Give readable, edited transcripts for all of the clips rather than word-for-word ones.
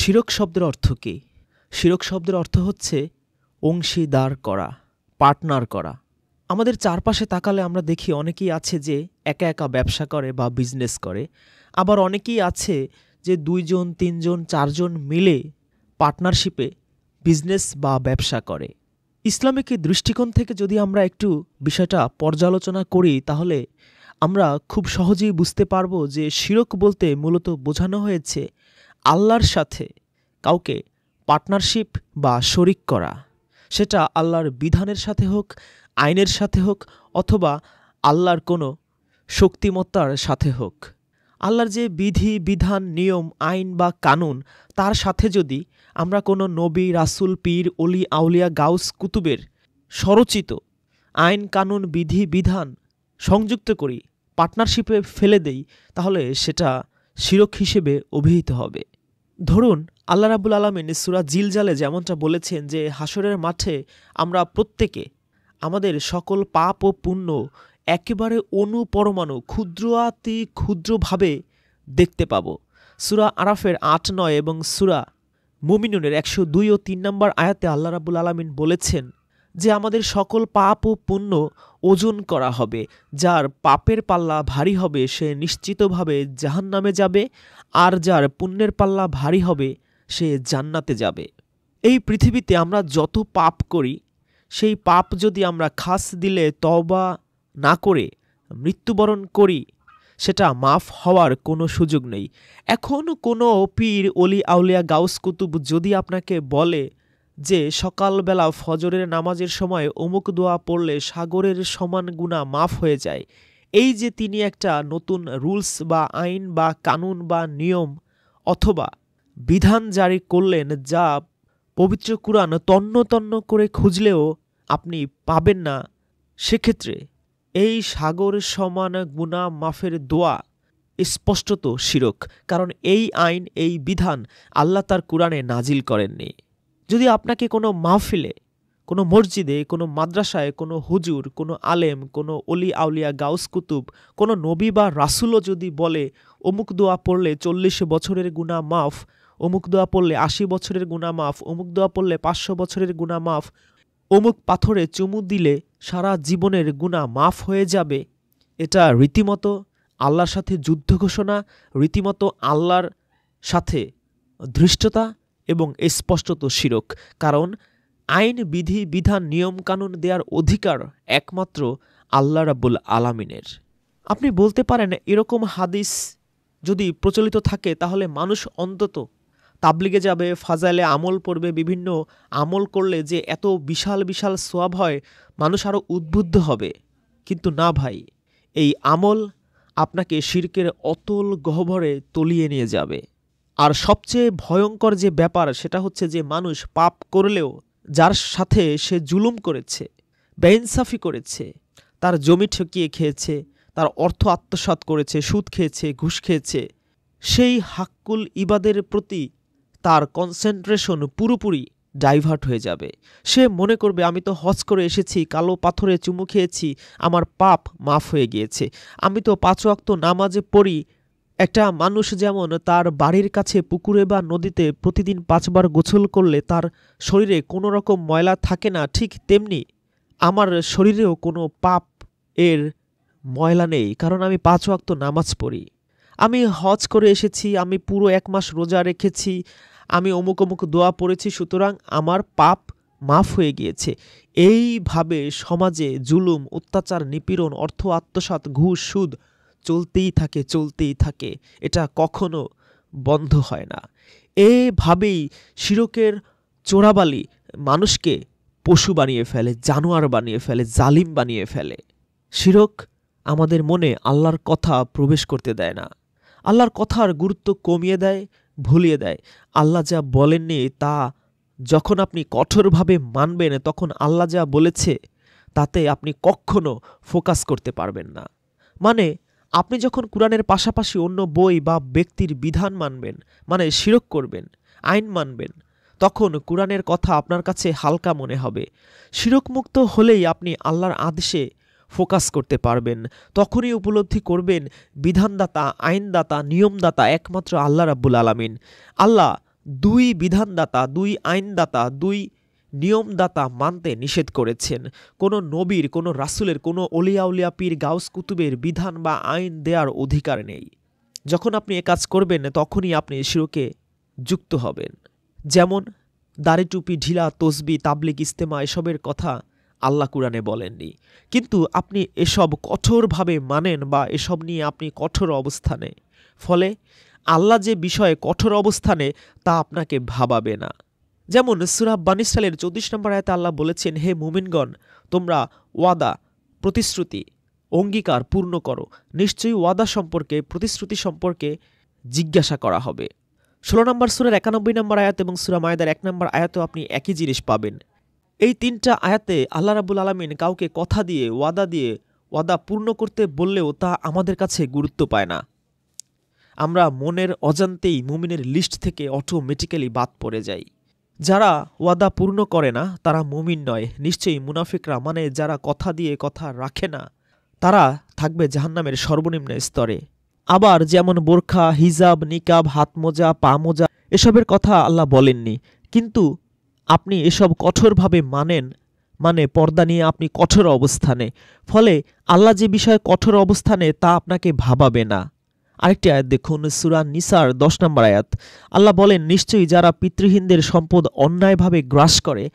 শিরক শব্দের অর্থ কী? শিরক শব্দের অর্থ হচ্ছে অংশীদার করা, পার্টনার করা। আমাদের চারপাশে তাকালে আমরা দেখি অনেকেই আছে যে একা একা ব্যবসা করে বা বিজনেস করে, আবার অনেকেই আছে যে 2 জন 3 জন 4 জন মিলে পার্টনারশিপে বিজনেস বা ব্যবসা করে। ইসলামিক দৃষ্টিকোণ থেকে যদি আমরা একটু বিষয়টা পর্যালোচনা করি, তাহলে আমরা খুব সহজেই বুঝতে পারব যে শিরক বলতে মূলত বোঝানো হয়েছে আল্লাহর সাথে কাউকে পার্টনারশিপ বা শরিক করা। সেটা আল্লাহর বিধানের সাথে হোক, আইনের সাথে হোক, অথবা আল্লাহর কোনো শক্তিমত্তার সাথে হোক। আল্লাহর যে বিধি বিধান, নিয়ম, আইন বা কানুন, তার সাথে যদি আমরা কোনো নবী, রাসূল, পীর, অলি, আউলিয়া, গাউস, কুতুবের স্বরচিত আইন, কানুন, বিধি বিধান সংযুক্ত করি, পার্টনারশিপে ফেলে দেই, তাহলে সেটা শিরক হিসেবে অভিহিত হবে। ধরুন, আল্লাহ রাব্বুল আলামিন সূরা জিলজালে যেমনটা বলেছেন যে হাসরের মাঠে আমরা প্রত্যেকে আমাদের সকল পাপ ও পুণ্য একেবারে অণুপরমাণু ক্ষুদ্রাতি ক্ষুদ্রভাবে দেখতে পাব। সূরা আরাফের ৮-৯ এবং সূরা মুমিনুনের ১০২ ও ৩ নম্বর আয়াতে আল্লাহ রাব্বুল আলামিন বলেছেন যে আমাদের সকল পাপ ও পুণ্য ওজন করা হবে। যার পাপের পাল্লা ভারী হবে সে নিশ্চিতভাবে জাহান্নামে যাবে, আর যার পুণ্যের পাল্লা ভারী হবে সে জান্নাতে যাবে। এই পৃথিবীতে আমরা যত পাপ করি, সেই পাপ যদি আমরা খাস দিলে তওবা না করে মৃত্যুবরণ করি, সেটা মাফ হওয়ার কোনো সুযোগ নেই। এখন কোনো পীর, অলি, আউলিয়া, গাউস, কুতুব যদি আপনাকে বলে যে সকালবেলা ফজরের নামাজের সময় অমুক দোয়া পড়লে সাগরের সমান গুনাহ মাফ হয়ে যায়, এই যে তিনি একটা নতুন রুলস বা আইন বা কানুন বা নিয়ম অথবা বিধান জারি করলেন, যা পবিত্র কুরআন তন্ন তন্ন করে খুঁজলেও আপনি পাবেন না, সেক্ষেত্রে এই সাগর সমান গুনাহ মাফের দোয়া স্পষ্টত শিরক। কারণ এই আইন, এই বিধান আল্লাহ তার কুরআনে নাজিল করেননি। যদি আপনাকে কোনো মাহফিলে, কোনো মসজিদে, কোনো মাদ্রাসায় কোনো হুজুর, কোনো আলেম, কোনো অলি আউলিয়া, গাউস, কুতুব, কোনো নবী বা রাসূলও যদি বলে অমুক দোয়া পড়লে 40 বছরের গুনাহ মাফ, অমুক দোয়া পড়লে 80 বছরের গুনাহ মাফ, অমুক দোয়া পড়লে 500 বছরের গুনাহ মাফ, অমুক পাথরে চুমু দিলে সারা জীবনের গুনাহ মাফ হয়ে যাবে, এটা রীতিমতো আল্লাহর সাথে যুদ্ধ ঘোষণা, রীতিমতো আল্লাহর সাথে ধৃষ্টতা এবং স্পষ্টত শিরক। কারণ আইন, বিধি, বিধান, নিয়ম কানুন দেওয়ার অধিকার একমাত্র আল্লাহ রাব্বুল আলামিনের। আপনি বলতে পারেন, এরকম হাদিস যদি প্রচলিত থাকে তাহলে মানুষ অন্তত তাবলিগে যাবে, ফাজাইলে আমল পড়বে, বিভিন্ন আমল করলে যে এত বিশাল বিশাল সওয়াব হয়, মানুষ আরও উদ্বুদ্ধ হবে। কিন্তু না ভাই, এই আমল আপনাকে শিরকের অতল গহ্বরে তলিয়ে নিয়ে যাবে। আর সবচেয়ে ভয়ঙ্কর যে ব্যাপার, সেটা হচ্ছে যে মানুষ পাপ করলেও যার সাথে সে জুলুম করেছে, বেইনসাফি করেছে, তার জমি ঠকিয়ে খেয়েছে, তার অর্থ আত্মসাৎ করেছে, সুদ খেয়েছে, ঘুষ খেয়েছে, সেই হাক্কুল ইবাদের প্রতি তার কনসেন্ট্রেশন পুরোপুরি ডাইভার্ট হয়ে যাবে। সে মনে করবে আমি তো হজ করে এসেছি, কালো পাথরে চুমু খেয়েছি, আমার পাপ মাফ হয়ে গিয়েছে। আমি তো 5 ওয়াক্ত নামাজে পড়ি। একটা মানুষ যেমন তার বাড়ির কাছে পুকুরে বা নদীতে প্রতিদিন 5 বার গোসল করলে তার শরীরে কোনো রকম ময়লা থাকে না, ঠিক তেমনি আমার শরীরেও কোনো পাপ এর ময়লা নেই, কারণ আমি 5 ওয়াক্ত নামাজ পড়ি। আমি হজ করে এসেছি, আমি পুরো 1 মাস রোজা রেখেছি, আমি অমুক অমুক দোয়া পড়েছি, সুতরাং আমার পাপ মাফ হয়ে গিয়েছে। এইভাবে সমাজে জুলুম, অত্যাচার, নিপীড়ন, অর্থ আত্মসাৎ, ঘুষ, সুদ চলতেই থাকে। এটা কখনো বন্ধ হয় না। এভাবেই শিরকের চোরাবালি মানুষকে পশু বানিয়ে ফেলে, জানোয়ার বানিয়ে ফেলে, জালিম বানিয়ে ফেলে। শিরক আমাদের মনে আল্লাহর কথা প্রবেশ করতে দেয় না, আল্লাহর কথার গুরুত্ব কমিয়ে দেয়, ভুলিয়ে দেয়। আল্লাহ যা বলেননি তা যখন আপনি কঠোরভাবে মানবেন, তখন আল্লাহ যা বলেছে তাতে আপনি কখনো ফোকাস করতে পারবেন না। মানে আপনি যখন কুরআনের পাশাপাশি অন্য বই বা ব্যক্তির বিধান মানবেন, মানে শিরক করবেন, আইন মানবেন, তখন কুরআনের কথা আপনার কাছে হালকা মনে হবে। শিরক মুক্ত হলেই আপনি আল্লাহর আদেশে ফোকাস করতে পারবেন। তখনই উপলব্ধি করবেন বিধানদাতা, আইনদাতা, নিয়মদাতা একমাত্র আল্লাহ রাব্বুল আলামিন। আল্লাহ দুই বিধানদাতা, দুই আইনদাতা, দুই নিয়মদাতা মানতে নিষেধ করেছেন। কোনো নবীর, কোনো রাসূলের, কোনো অলিয়া উলিয়া পীর গাউস কুতুবের বিধান বা আইন দেওয়ার অধিকার নেই। যখন আপনি এ কাজ করবেন তখনই আপনি শিরকে যুক্ত হবেন। যেমন দাড়ি টুপি, ঢিলা, তসবি, তাবলিগ, ইস্তেমা এসবের কথা আল্লাহ কুরআনে বলেননি, কিন্তু আপনি এসব কঠোরভাবে মানেন বা এসব নিয়ে আপনি কঠোর অবস্থানে, ফলে আল্লাহ যে বিষয়ে কঠোর অবস্থানে তা আপনাকে ভাবাবে না। যেমন সূরা বনী ইসরাঈলের 34 নম্বর আয়াতে আল্লাহ বলেছেন, হে মুমিনগণ, তোমরা ওয়াদা, প্রতিশ্রুতি, অঙ্গীকার পূর্ণ করো, নিশ্চয়ই ওয়াদা সম্পর্কে, প্রতিশ্রুতি সম্পর্কে জিজ্ঞাসা করা হবে। 16 নম্বর সূরার 91 নম্বর আয়াত এবং সূরা মায়েদার 1 নম্বর আয়াতেও আপনি একই জিনিস পাবেন। এই 3টা আয়াতে আল্লাহ রাব্বুল আলামিন কাউকে কথা দিয়ে ওয়াদা পূর্ণ করতে বললেও তা আমাদের কাছে গুরুত্ব পায় না। আমরা মনের অজান্তেই মুমিনের লিস্ট থেকে অটোমেটিক্যালি বাদ পড়ে যাই। যারা ওয়াদা পূর্ণ করে না তারা মুমিন নয়, নিশ্চয়ই মুনাফিকরা, মানে যারা কথা দিয়ে কথা রাখে না, তারা থাকবে জাহান্নামের সর্বনিম্ন স্তরে। আবার যেমন বোরখা, হিজাব, নিকাব, হাত মোজা, পা মোজা এসবের কথা আল্লাহ বলেননি, কিন্তু আপনি এসব কঠোরভাবে মানেন, মানে পর্দা নিয়ে আপনি কঠোর অবস্থানে, ফলে আল্লাহ যে বিষয়ে কঠোর অবস্থানে তা আপনাকে ভাবাবে না। আরেকটি আয়াত দেখুন, সূরা নিসার 10 নম্বর আয়াত। আল্লাহ বলেন, নিশ্চয়ই যারা পিতৃহীনদের সম্পদ অন্যায়ভাবে গ্রাস করে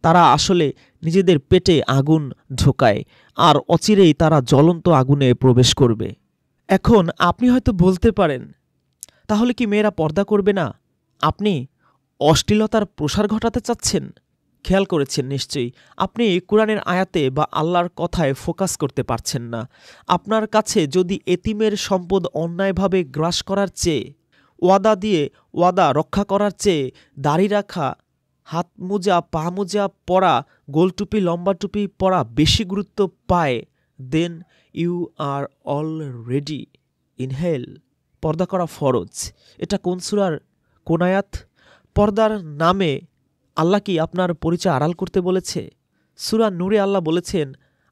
তারা আসলে নিজেদের পেটে আগুন ঢোকায়, আর অচিরেই তারা জ্বলন্ত আগুনে প্রবেশ করবে। এখন আপনি হয়তো বলতে পারেন, তাহলে কি মেয়েরা পর্দা করবে না? আপনি অশ্লীলতার প্রসার ঘটাতে চাচ্ছেন? খেয়াল করেছেন নিশ্চয়ই, আপনি কুরআনের আয়াতে বা আল্লাহর কথায় ফোকাস করতে পারছেন না। আপনার কাছে যদি এতিমের সম্পদ অন্যায়ভাবে গ্রাস করার চেয়ে, ওয়াদা দিয়ে ওয়াদা রক্ষা করার চেয়ে দাড়ি রাখা, হাত মোজা, পা মোজা পরা, গোল টুপি, লম্বা টুপি পরা বেশি গুরুত্ব পায়, then you are already in hell. পর্দা করা ফরজ। এটা কোন সূরার কোন আয়াত? পর্দার নামে আল্লাহ কি আপনার পরিচয় আড়াল করতে বলেছে? সূরা নূরে আল্লাহ বলেছেন,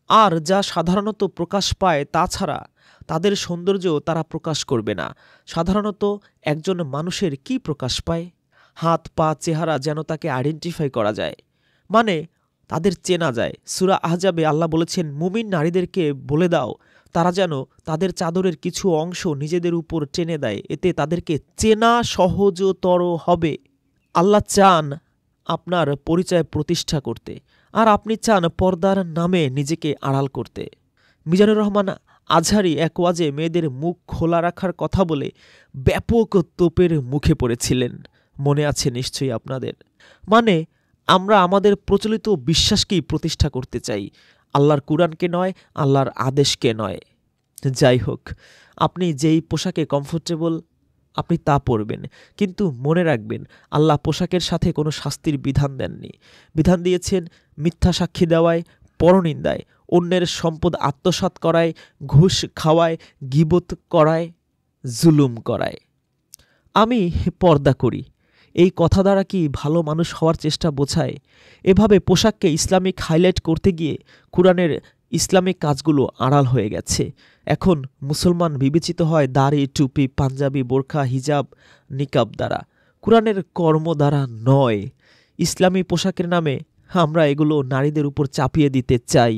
আর যা সাধারণত প্রকাশ পায় তা ছাড়া তাদের সৌন্দর্য তারা প্রকাশ করবে না। সাধারণত একজন মানুষের কি প্রকাশ পায়? হাত, পা, চেহারা, যেন তাকে আইডেন্টিফাই করা যায়, মানে তাদের চেনা যায়। সূরা আহজাবে আল্লাহ বলেছেন, মুমিন নারীদেরকে বলে দাও তারা যেন তাদের চাদরের কিছু অংশ নিজেদের উপর টেনে দেয়, এতে তাদেরকে চেনা সহজতর হবে। আল্লাহ চান আপনার পরিচয় প্রতিষ্ঠা করতে, আর আপনি চান পর্দার নামে নিজেকে আড়াল করতে। মিজানুর রহমান আজহারি এক ওয়াজে মেয়েদের মুখ খোলা রাখার কথা বলে ব্যাপক তোপের মুখে পড়েছিলেন, মনে আছে নিশ্চয়ই আপনাদের। মানে আমরা আমাদের প্রচলিত বিশ্বাসকেই প্রতিষ্ঠা করতে চাই, আল্লাহর কুরআনকে নয়, আল্লাহর আদেশকে নয়। যাই হোক, আপনি যেই পোশাকে কমফোর্টেবল আপনি তা পরবেন, কিন্তু মনে রাখবেন আল্লাহ পোশাকের সাথে কোনো শাস্তির বিধান দেননি। বিধান দিয়েছেন মিথ্যা সাক্ষী দেওয়ায়, পরনিন্দায়, অন্যের সম্পদ আত্মসাৎ করায়, ঘুষ খাওয়ায়, গীবত করায়, জুলুম করায়। আমি পর্দা করি, এই কথা দ্বারা কি ভালো মানুষ হওয়ার চেষ্টা বোঝায়? এভাবে পোশাককে ইসলামিক হাইলাইট করতে গিয়ে কুরআনের ইসলামিক কাজগুলো আড়াল হয়ে গেছে। এখন মুসলমান বিবেচিত হয় দাড়ি, টুপি, পাঞ্জাবি, বোরখা, হিজাব, নিকাব দ্বারা, কুরআনের কর্ম দ্বারা নয়। ইসলামী পোশাকের নামে আমরা এগুলো নারীদের উপর চাপিয়ে দিতে চাই,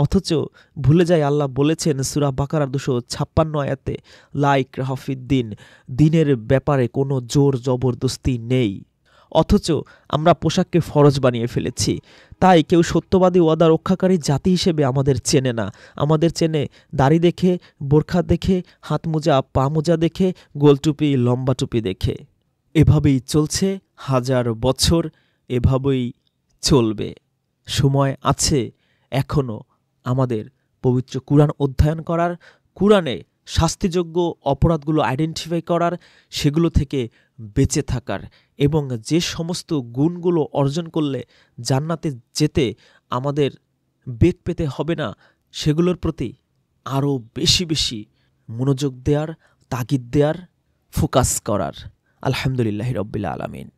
অথচ ভুলে যাই আল্লাহ বলেছেন সূরা বাকারার 256 আয়াতে, লা ইকরাহা ফিদ্দিন, দিনের ব্যাপারে কোনো জোর জবরদস্তি নেই। অথচ আমরা পোশাককে ফরজ বানিয়ে ফেলেছি। তাই কেউ সত্যবাদী ওয়াদা রক্ষাকারী জাতি হিসেবে আমাদের চেনে না। আমাদের চেনে দাড়ি দেখে, বোরখা দেখে, হাত মোজা, পা মোজা দেখে, গোল টুপি, লম্বা টুপি দেখে। এভাবেই চলছে হাজার বছর, এভাবেই চলবে। সময় আছে এখনও আমাদের পবিত্র কুরআন অধ্যয়ন করার, কুরআনে শাস্তিযোগ্য অপরাধগুলো আইডেন্টিফাই করার, সেগুলো থেকে বেঁচে থাকার, এবং যে সমস্ত গুণগুলো অর্জন করলে জান্নাতে যেতে আমাদের বেগ পেতে হবে না, সেগুলোর প্রতি আরও বেশি বেশি মনোযোগ দেওয়ার, তাগিদ দেওয়ার, ফোকাস করার। আলহামদুলিল্লাহি রাব্বিল আলামিন।